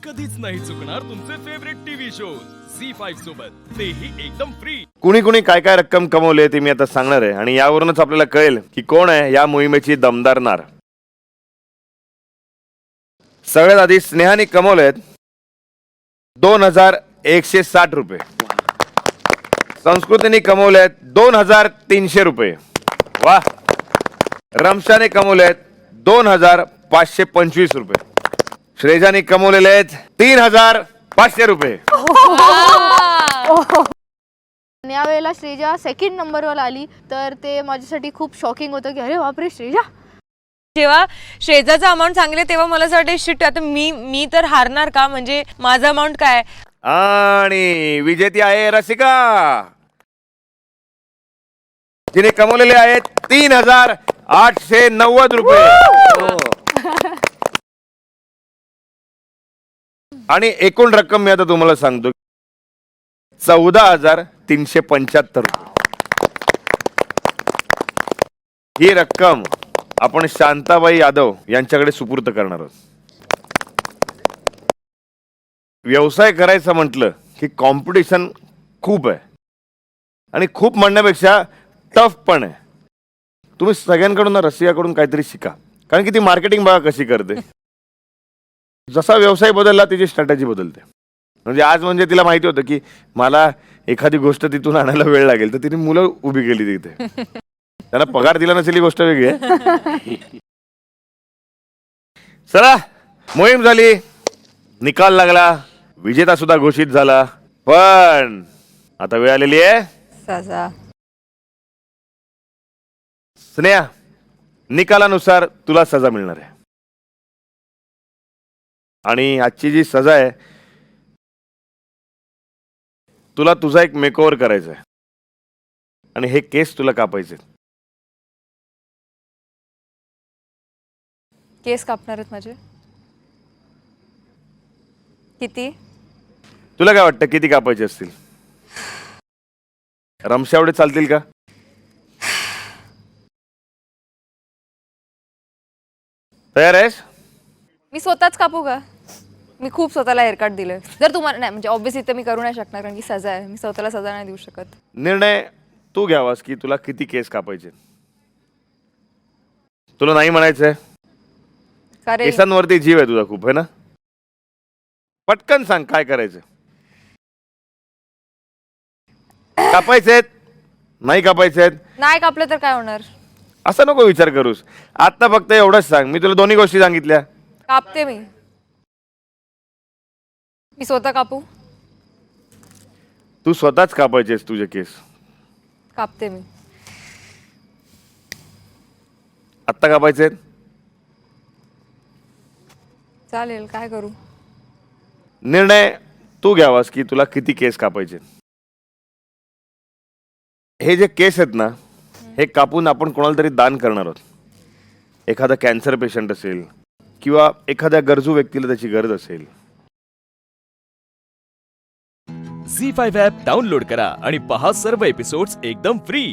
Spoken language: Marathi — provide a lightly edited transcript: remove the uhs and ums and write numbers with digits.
कधीच नाही चुकणार तुमचे फेवरेट टीव्ही शोज झी5 सोबत, तेही एकदम फ्री। कुणी कुणी काय काय रक्कम कमवली ते मी आता सांगणार आहे आणि यावरूनच आपल्याला कळेल की कोण आहे या मोहिमेची दमदार नार। सगळ्यात आधी स्नेहाने कमवलेत 2160 रुपये, संस्कृतीने कमवलेत 2300 रुपये, वा। रमशाने कमवलेत 2525 रुपये, श्रेजाने कमवलेले आहेत 3500 रुपये। यावेळेला श्रेजा सेकंड नंबरवर आली तर ते माझ्यासाठी खूप शॉकिंग होतं की अरे बापरे श्रेजा। जेव्हा श्रेजाचा अमाउंट सांगले तेव्हा मला असं वाटतं शिट आता मी तर हारणार का, म्हणजे माझा अमाउंट काय। आणि विजेती आहे रसिका, जिने कमवलेले आहेत 3890 रुपये आणि एकूण रक्कम मी आता तुम्हाला सांगतो 14,375 रुपये। ही रक्कम आपण शांताबाई यादव यांच्याकडे सुपूर्द करणार आहोत। व्यवसाय करायचं म्हटलं की कॉम्पिटिशन खूप आहे आणि खूप म्हणण्यापेक्षा टफ पण आहे। तुम्ही सगळ्यांकडून ना रसिकाकडून काहीतरी शिका, कारण की ती मार्केटिंग बघा कशी करते। जसा व्यवसाय बदलला तिची स्ट्रॅटेजी बदलते। म्हणजे आज म्हणजे तिला माहिती होतं की मला एखादी गोष्ट तिथून आणायला वेळ लागेल, तर तिने मुलं उभी केली तिथे। त्यांना पगार दिला नसेल ही गोष्ट वेगळी आहे। चला, मोहीम झाली, निकाल लागला, विजेता सुद्धा घोषित झाला, पण आता वेळ आलेली आहे सजा। स्नेहा, निकालानुसार तुला सजा मिळणार आहे आणि आजची जी सजा आहे तुला तुझा एक मेकओव्हर करायचा आहे आणि हे केस तुला कापायचे। केस कापणार आहेत माझे? किती? तुला काय वाटतं किती कापायचे असतील? रमशा एवढे चालतील का? तयार आहेस? मी स्वतःच कापू का? मी खूप स्वतःला हेअरकट दिलं। जर तुम्हाला नाही म्हणजे ऑब्व्हियसली तर मी करू नाही शकणार, कारण की सजा आहे, मी स्वतःला सजा नाही देऊ शकत। निर्णय तू घ्यावास की तुला किती केस कापायचे। तुला नाही म्हणायचंय? कारण केसांवरती जीव आहे तुझा खूप, है ना? पटकन सांग काय करायचं। कापायचेत नाही कापायचेत? नाही कापलं तर काय होणार? असं नको विचार करूस, आता फक्त एवढंच सांग। मी तुला दोन्ही गोष्टी सांगितल्या। कापते मी स्वतः कापू? तू स्वतःच कापायचेस तुझे केस। कापते मी। आत्ता कापायचेत? चालेल, काय करू? निर्णय तू घ्यावास की तुला किती केस कापायचे। हे जे केस आहेत ना, हे कापून आपण कोणाला तरी दान करणार आहोत। एखादा कॅन्सर पेशंट असेल किंवा एखाद्या गरजू व्यक्तीला त्याची गरज असेल। झी5 ॲप डाउनलोड करा आणि पहा सर्व एपिसोड्स एकदम फ्री।